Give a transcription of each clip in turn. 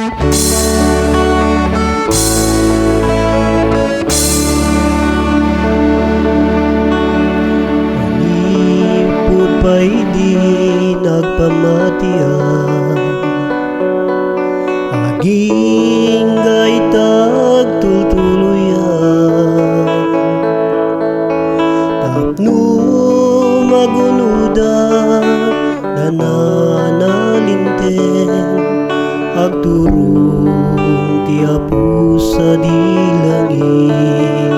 Manipod pa'y di nagpamatian, aging gaitag tultuluyan. Tapno magunuda nananalinten, agturong ti Apo sa dilangit.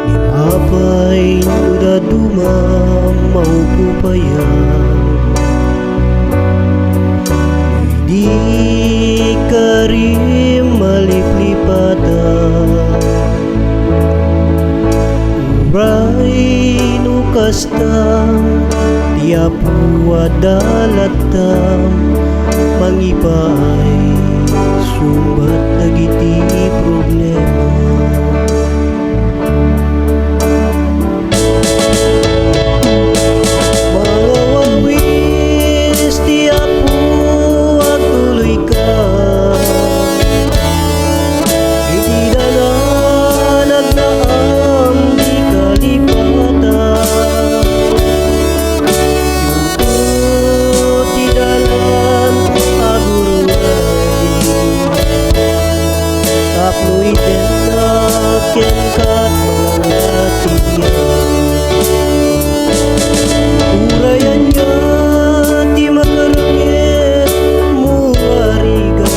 Ni mapay nuda dumam maupupayan, di karim maliplipatan. Uray no kastam ti Apo adalatam, mangipay sumbat dagiti problema. Mangawawis ti Apo agtuloy ka, iti dalan agnaam di kalipatan. Yuto ti dalan aguruay, tapno iten na ken kat mga tiyan. Urayan niya ti makarangit muwariga,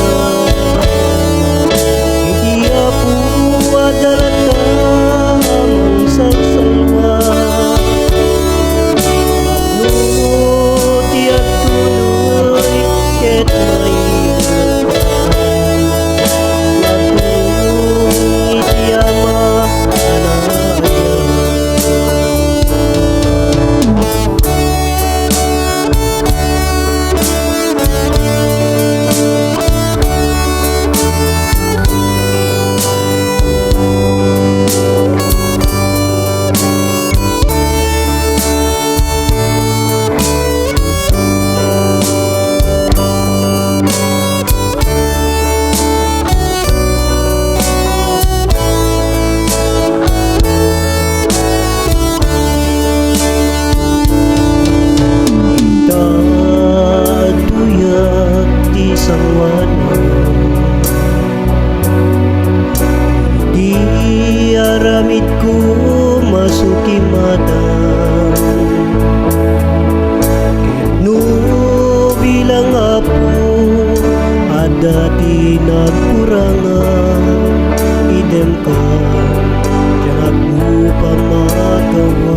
iti Apo adalatam ang salsalwa. Mapno ti agtuloy ket maiyak, agtulong iti Ama anaya. Tagduyak ti sangwanan, di aramid ko masukimatan. No bilang Apo ada ti nagkurangan, idem ka tiyan Apo pamagawa.